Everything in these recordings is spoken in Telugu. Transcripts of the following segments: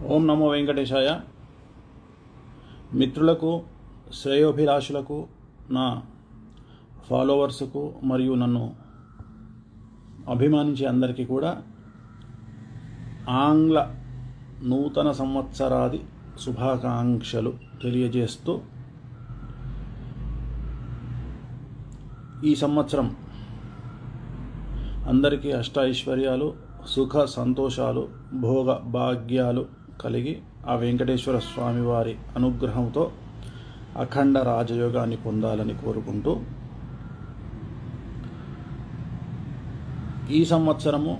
ఓం నమో వెంకటేశాయ. మిత్రులకు, శ్రేయోభిలాషులకు, నా ఫాలోవర్స్కు మరియు నన్ను అభిమానించే అందరికీ కూడా ఆంగ్ల నూతన సంవత్సరాది శుభాకాంక్షలు తెలియజేస్తూ, ఈ సంవత్సరం అందరికీ అష్టైశ్వర్యాలు, సుఖ సంతోషాలు, భోగ భాగ్యాలు కలిగి ఆ వెంకటేశ్వర స్వామి వారి అనుగ్రహంతో అఖండ రాజయోగాన్ని పొందాలని కోరుకుంటూ, ఈ సంవత్సరము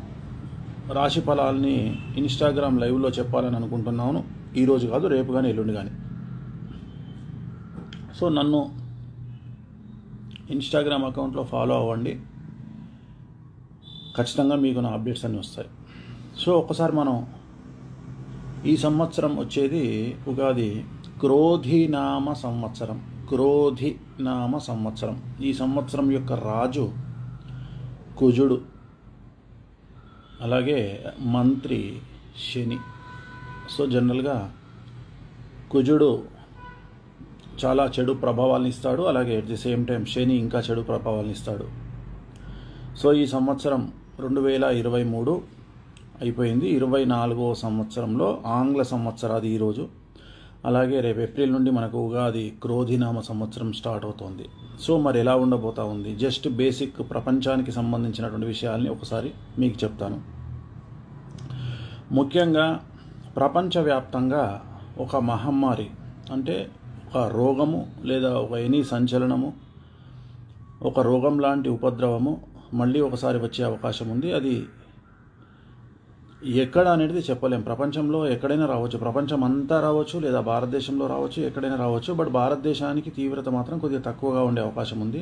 రాశి ఫలాల్ని ఇన్స్టాగ్రామ్ లైవ్లో చెప్పాలని అనుకుంటున్నాను. ఈరోజు కాదు, రేపు కానీ ఎల్లుండి కానీ. సో నన్ను ఇన్స్టాగ్రామ్ అకౌంట్లో ఫాలో అవ్వండి, ఖచ్చితంగా మీకు నా అప్డేట్స్ అన్నీ వస్తాయి. సో ఒకసారి మనం ఈ సంవత్సరం వచ్చేది ఉగాది క్రోధినామ సంవత్సరం. క్రోధినామ సంవత్సరం. ఈ సంవత్సరం యొక్క రాజు కుజుడు, అలాగే మంత్రి శని. సో జనరల్గా కుజుడు చాలా చెడు ప్రభావాలను ఇస్తాడు, అలాగే అట్ ది సేమ్ టైం శని ఇంకా చెడు ప్రభావాలను ఇస్తాడు. సో ఈ సంవత్సరం 2023 అయిపోయింది. 24వ సంవత్సరంలో ఆంగ్ల సంవత్సరాది ఈరోజు. అలాగే రేపు ఏప్రిల్ నుండి మనకు ఉగాది క్రోధినామ సంవత్సరం స్టార్ట్ అవుతుంది. సో మరి ఎలా ఉండబోతా ఉంది, జస్ట్ బేసిక్ ప్రపంచానికి సంబంధించినటువంటి విషయాల్ని ఒకసారి మీకు చెప్తాను. ముఖ్యంగా ప్రపంచవ్యాప్తంగా ఒక మహమ్మారి, అంటే ఒక రోగము లేదా ఒక ఎనీ సంచలనము, ఒక రోగం లాంటి ఉపద్రవము మళ్ళీ ఒకసారి వచ్చే అవకాశం ఉంది. అది ఎక్కడ అనేది చెప్పలేం. ప్రపంచంలో ఎక్కడైనా రావచ్చు, ప్రపంచం అంతా రావచ్చు, లేదా భారతదేశంలో రావచ్చు, ఎక్కడైనా రావచ్చు. బట్ భారతదేశానికి తీవ్రత మాత్రం కొద్దిగా తక్కువగా ఉండే అవకాశం ఉంది.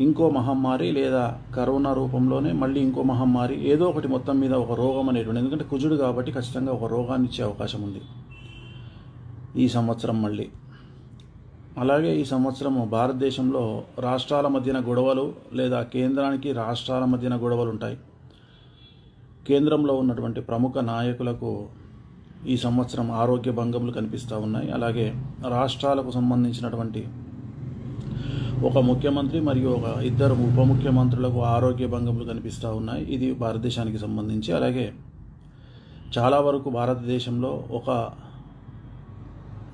ఇంకో మహమ్మారి లేదా కరోనా రూపంలోనే మళ్ళీ ఇంకో మహమ్మారి, ఏదో ఒకటి మొత్తం మీద ఒక రోగం అనేటువంటి, ఎందుకంటే కుజుడు కాబట్టి ఖచ్చితంగా ఒక రోగాన్ని ఇచ్చే అవకాశం ఉంది ఈ సంవత్సరం మళ్ళీ. అలాగే ఈ సంవత్సరము భారతదేశంలో రాష్ట్రాల మధ్యన గొడవలు, లేదా కేంద్రానికి రాష్ట్రాల మధ్యన గొడవలు ఉంటాయి. కేంద్రంలో ఉన్నటువంటి ప్రముఖ నాయకులకు ఈ సంవత్సరం ఆరోగ్య భంగములు కనిపిస్తూ ఉన్నాయి. అలాగే రాష్ట్రాలకు సంబంధించినటువంటి ఒక ముఖ్యమంత్రి మరియు ఒక ఇద్దరు ఉప ముఖ్యమంత్రులకు ఆరోగ్య భంగములు కనిపిస్తూ ఉన్నాయి. ఇది భారతదేశానికి సంబంధించి. అలాగే చాలా వరకు భారతదేశంలో ఒక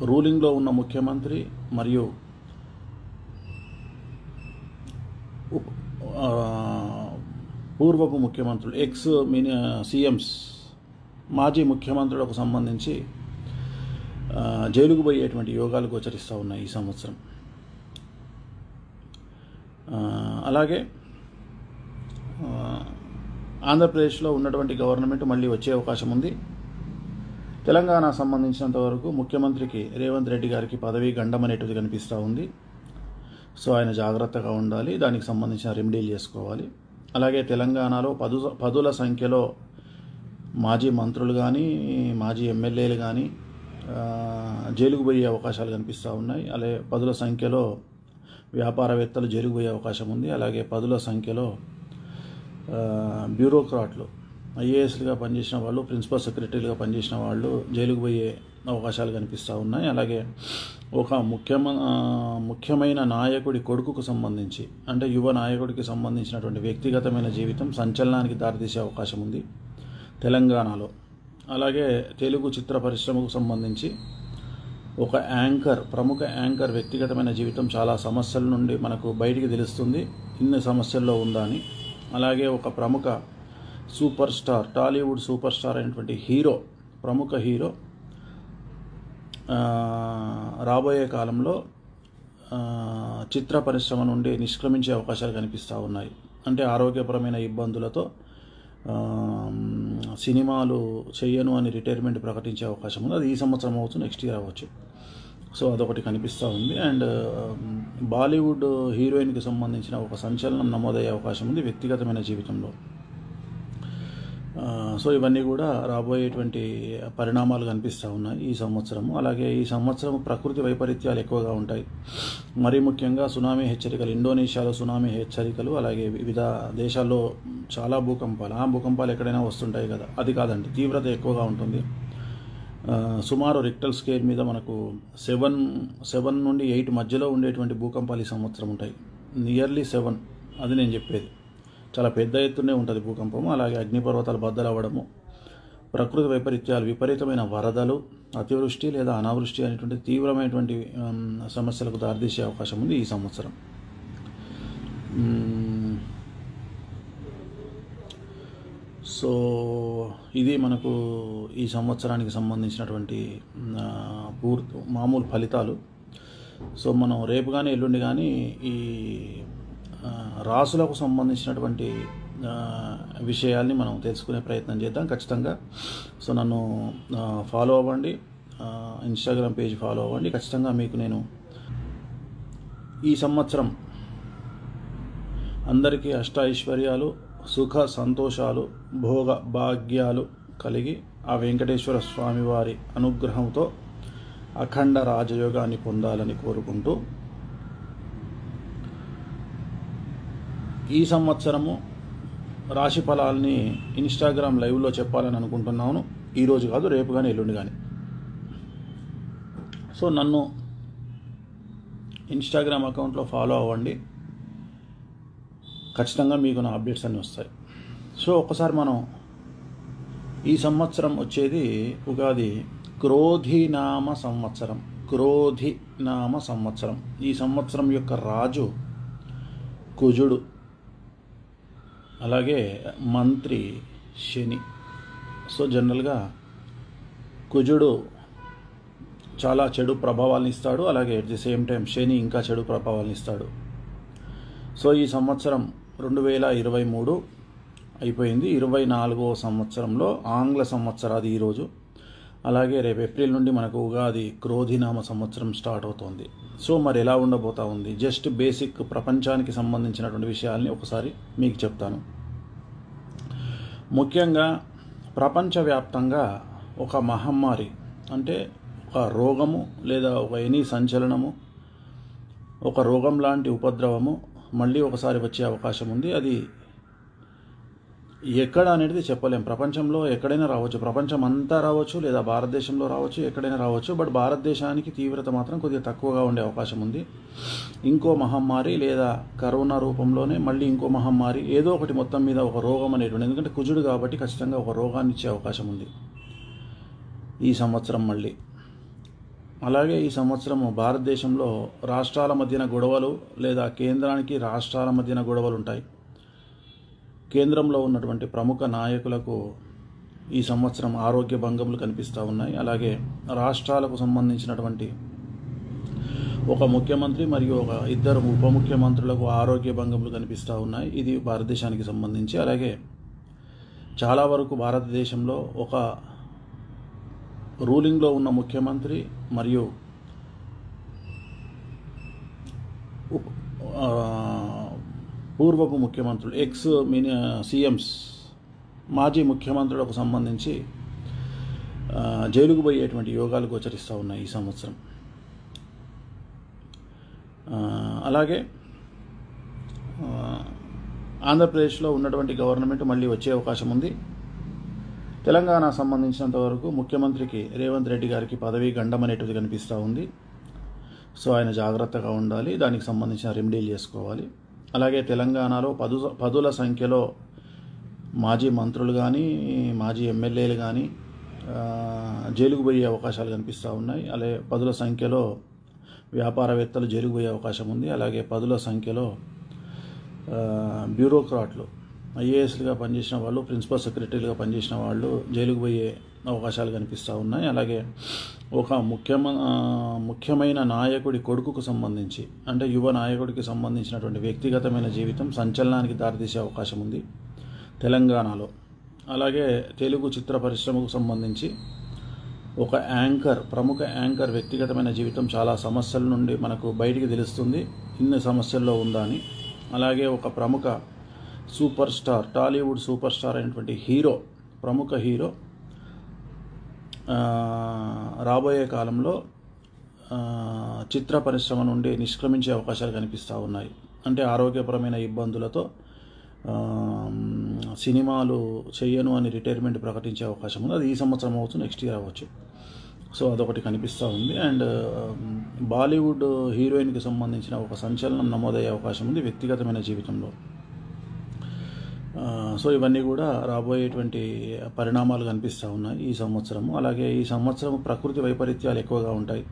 రూలింగ్లో ఉన్న ముఖ్యమంత్రి మరియు పూర్వపు ముఖ్యమంత్రులు, సీఎంస్, మాజీ ముఖ్యమంత్రులకు సంబంధించి జైలుకు పోయేటువంటి యోగాలు గోచరిస్తూ ఉన్నాయి ఈ సంవత్సరం. అలాగే ఆంధ్రప్రదేశ్లో ఉన్నటువంటి గవర్నమెంట్ మళ్ళీ వచ్చే అవకాశం ఉంది. తెలంగాణ సంబంధించినంత వరకు ముఖ్యమంత్రికి రేవంత్ రెడ్డి గారికి పదవీ గండం అనేటిది కనిపిస్తూ ఉంది. సో ఆయన జాగ్రత్తగా ఉండాలి, దానికి సంబంధించిన రెమెడీలు చేసుకోవాలి. అలాగే తెలంగాణలో పదుల సంఖ్యలో మాజీ మంత్రులు కానీ, మాజీ ఎమ్మెల్యేలు కానీ జైలుకు పోయే అవకాశాలు కనిపిస్తూ ఉన్నాయి. అలాగే పదుల సంఖ్యలో వ్యాపారవేత్తలు జైలుకు పోయే అవకాశం ఉంది. అలాగే పదుల సంఖ్యలో బ్యూరోక్రాట్లు, ఐఏఎస్లుగా పనిచేసిన వాళ్ళు, ప్రిన్సిపల్ సెక్రటరీలుగా పనిచేసిన వాళ్ళు జైలుకు పోయే అవకాశాలు కనిపిస్తూ ఉన్నాయి. అలాగే ఒక ముఖ్యమైన నాయకుడి కొడుకుకు సంబంధించి, అంటే యువ నాయకుడికి సంబంధించినటువంటి వ్యక్తిగతమైన జీవితం సంచలనానికి దారితీసే అవకాశం ఉంది తెలంగాణలో. అలాగే తెలుగు చిత్ర పరిశ్రమకు సంబంధించి ఒక ప్రముఖ యాంకర్ వ్యక్తిగతమైన జీవితం చాలా సమస్యల నుండి మనకు బయటికి తెలుస్తుంది, ఇన్ని సమస్యల్లో ఉందా అని. అలాగే ఒక ప్రముఖ super star, Tollywood super star అయినటువంటి ప్రముఖ హీరో రాబోయే కాలంలో చిత్ర పరిశ్రమ నుండి నిష్క్రమించే అవకాశాలు కనిపిస్తూ ఉన్నాయి. అంటే ఆరోగ్యపరమైన ఇబ్బందులతో సినిమాలు చెయ్యను అని రిటైర్మెంట్ ప్రకటించే అవకాశం ఉంది. అది ఈ సంవత్సరం అవ్వచ్చు, నెక్స్ట్ ఇయర్ అవ్వచ్చు. సో అదొకటి కనిపిస్తూ ఉంది. అండ్ బాలీవుడ్ హీరోయిన్కి సంబంధించిన ఒక సంచలనం నమోదయ్యే అవకాశం ఉంది వ్యక్తిగతమైన జీవితంలో. సో ఇవన్నీ కూడా రాబోయేటువంటి పరిణామాలు కనిపిస్తూ ఉన్నాయి ఈ సంవత్సరము. అలాగే ఈ సంవత్సరం ప్రకృతి వైపరీత్యాలు ఎక్కువగా ఉంటాయి. మరీ ముఖ్యంగా సునామీ హెచ్చరికలు, ఇండోనేషియాలో సునామీ హెచ్చరికలు, అలాగే వివిధ దేశాల్లో చాలా భూకంపాలు. ఆ భూకంపాలు ఎక్కడైనా వస్తుంటాయి కదా, అది కాదండి, తీవ్రత ఎక్కువగా ఉంటుంది. సుమారు రిక్టర్ స్కేల్ మీద మనకు 7 నుండి 8 మధ్యలో ఉండేటువంటి భూకంపాలు ఈ సంవత్సరం ఉంటాయి. నియర్లీ 7, అది నేను చెప్పేది. చాలా పెద్ద ఎత్తునే ఉంటుంది భూకంపము. అలాగే అగ్నిపర్వతాలు బద్దలవ్వడము, ప్రకృతి వైపరీత్యాలు, విపరీతమైన వరదలు, అతివృష్టి లేదా అనావృష్టి అనేటువంటి తీవ్రమైనటువంటి సమస్యలకు దారితీసే అవకాశం ఉంది ఈ సంవత్సరం. సో ఇది మనకు ఈ సంవత్సరానికి సంబంధించినటువంటి మామూలు ఫలితాలు. సో మనం రేపు కానీ ఎల్లుండి కానీ ఈ రాసులకు సంబంధించినటువంటి విషయాల్ని మనం తెలుసుకునే ప్రయత్నం చేద్దాం ఖచ్చితంగా. సో నన్ను ఫాలో అవ్వండి, ఇన్స్టాగ్రామ్ పేజ్ ఫాలో అవ్వండి. ఖచ్చితంగా మీకు నేను ఈ సంవత్సరం అందరికీ అష్టైశ్వర్యాలు, సుఖ సంతోషాలు, భోగ భాగ్యాలు కలిగి ఆ వెంకటేశ్వర స్వామి వారి అనుగ్రహంతో అఖండ రాజయోగాన్ని పొందాలని కోరుకుంటూ, ఈ సంవత్సరము రాశి ఫలాల్ని ఇన్స్టాగ్రామ్ లైవ్లో చెప్పాలని అనుకుంటున్నాను. ఈరోజు కాదు, రేపు కానీ ఎల్లుండి కానీ. సో నన్ను ఇన్స్టాగ్రామ్ అకౌంట్లో ఫాలో అవ్వండి. ఖచ్చితంగా మీకు నా అప్డేట్స్ అన్నీ వస్తాయి. సో ఒకసారి మనం ఈ సంవత్సరం వచ్చేది ఉగాది క్రోధినామ సంవత్సరం. క్రోధినామ సంవత్సరం. ఈ సంవత్సరం యొక్క రాజు కుజుడు, అలాగే మంత్రి శని. సో జనరల్గా కుజుడు చాలా చెడు ప్రభావాలను ఇస్తాడు, అలాగే అట్ ది సేమ్ టైం శని ఇంకా చెడు ప్రభావాలను ఇస్తాడు. సో ఈ సంవత్సరం 2023 అయిపోయింది. 24వ సంవత్సరంలో ఆంగ్ల సంవత్సరాది ఈరోజు. అలాగే రేపు ఏప్రిల్ నుండి మనకు ఉగాది క్రోధినామ సంవత్సరం స్టార్ట్ అవుతుంది. సో మరి ఎలా ఉండబోతా ఉంది, జస్ట్ బేసిక్ ప్రపంచానికి సంబంధించినటువంటి విషయాల్ని ఒకసారి మీకు చెప్తాను. ముఖ్యంగా ప్రపంచవ్యాప్తంగా ఒక మహమ్మారి, అంటే ఒక రోగము లేదా ఒక ఎనీ సంచలనము, ఒక రోగం లాంటి ఉపద్రవము మళ్ళీ ఒకసారి వచ్చే అవకాశం ఉంది. అది ఎక్కడ అనేది చెప్పలేం. ప్రపంచంలో ఎక్కడైనా రావచ్చు, ప్రపంచం అంతా రావచ్చు, లేదా భారతదేశంలో రావచ్చు, ఎక్కడైనా రావచ్చు. బట్ భారతదేశానికి తీవ్రత మాత్రం కొద్దిగా తక్కువగా ఉండే అవకాశం ఉంది. ఇంకో మహమ్మారి లేదా కరోనా రూపంలోనే మళ్ళీ ఇంకో మహమ్మారి, ఏదో ఒకటి మొత్తం మీద ఒక రోగం అనేటువంటి, ఎందుకంటే కుజుడు కాబట్టి ఖచ్చితంగా ఒక రోగాన్ని ఇచ్చే అవకాశం ఉంది ఈ సంవత్సరం మళ్ళీ. అలాగే ఈ సంవత్సరము భారతదేశంలో రాష్ట్రాల మధ్యన గొడవలు లేదా కేంద్రానికి రాష్ట్రాల మధ్యన గొడవలు ఉంటాయి. కేంద్రంలో ఉన్నటువంటి ప్రముఖ నాయకులకు ఈ సంవత్సరం ఆరోగ్య భంగములు కనిపిస్తూ ఉన్నాయి. అలాగే రాష్ట్రాలకు సంబంధించినటువంటి ఒక ముఖ్యమంత్రి మరియు ఒక ఇద్దరు ఉప ముఖ్యమంత్రులకు ఆరోగ్య భంగములు కనిపిస్తూ ఉన్నాయి. ఇది భారతదేశానికి సంబంధించి. అలాగే చాలా వరకు భారతదేశంలో ఒక రూలింగ్లో ఉన్న ముఖ్యమంత్రి మరియు పూర్వపు ముఖ్యమంత్రులు, సీఎంస్, మాజీ ముఖ్యమంత్రులకు సంబంధించి జైలుకు పోయేటువంటి యోగాలు గోచరిస్తూ ఉన్నాయి ఈ సంవత్సరం. అలాగే ఆంధ్రప్రదేశ్లో ఉన్నటువంటి గవర్నమెంట్ మళ్ళీ వచ్చే అవకాశం ఉంది. తెలంగాణ సంబంధించినంత వరకు ముఖ్యమంత్రికి రేవంత్ రెడ్డి గారికి పదవీ గండం అనేటిది కనిపిస్తూ ఉంది. సో ఆయన జాగ్రత్తగా ఉండాలి, దానికి సంబంధించిన రెమెడీలు చేసుకోవాలి. అలాగే తెలంగాణలో పదుల సంఖ్యలో మాజీ మంత్రులు కానీ మాజీ ఎమ్మెల్యేలు కానీ జైలుకు పోయే అవకాశాలు కనిపిస్తూ ఉన్నాయి. అలాగే పదుల సంఖ్యలో వ్యాపారవేత్తలు జైలుకు పోయే అవకాశం ఉంది. అలాగే పదుల సంఖ్యలో బ్యూరోక్రాట్లు, ఐఏఎస్లుగా పనిచేసిన వాళ్ళు, ప్రిన్సిపల్ సెక్రటరీలుగా పనిచేసిన వాళ్ళు జైలుకు పోయే అవకాశాలు కనిపిస్తూ ఉన్నాయి. అలాగే ఒక ముఖ్యమైన నాయకుడి కొడుకుకు సంబంధించి, అంటే యువ నాయకుడికి సంబంధించినటువంటి వ్యక్తిగతమైన జీవితం సంచలనానికి దారితీసే అవకాశం ఉంది తెలంగాణలో. అలాగే తెలుగు చిత్ర పరిశ్రమకు సంబంధించి ఒక ప్రముఖ యాంకర్ వ్యక్తిగతమైన జీవితం చాలా సమస్యల నుండి మనకు బయటికి తెలుస్తుంది, ఇన్ని సమస్యల్లో ఉందా అని. అలాగే ఒక ప్రముఖ super star, Tollywood super star అయినటువంటి ప్రముఖ హీరో రాబోయే కాలంలో చిత్ర పరిశ్రమ నుండి నిష్క్రమించే అవకాశాలు కనిపిస్తూ ఉన్నాయి. అంటే ఆరోగ్యపరమైన ఇబ్బందులతో సినిమాలు చెయ్యను అని రిటైర్మెంట్ ప్రకటించే అవకాశం ఉంది. అది ఈ సంవత్సరం అవ్వచ్చు, నెక్స్ట్ ఇయర్ అవ్వచ్చు. సో అదొకటి కనిపిస్తూ ఉంది. అండ్ బాలీవుడ్ హీరోయిన్కి సంబంధించిన ఒక సంచలనం నమోదయ్యే అవకాశం ఉంది వ్యక్తిగతమైన జీవితంలో. సో ఇవన్నీ కూడా రాబోయేటువంటి పరిణామాలు కనిపిస్తూ ఉన్నాయి ఈ సంవత్సరము. అలాగే ఈ సంవత్సరం ప్రకృతి వైపరీత్యాలు ఎక్కువగా ఉంటాయి.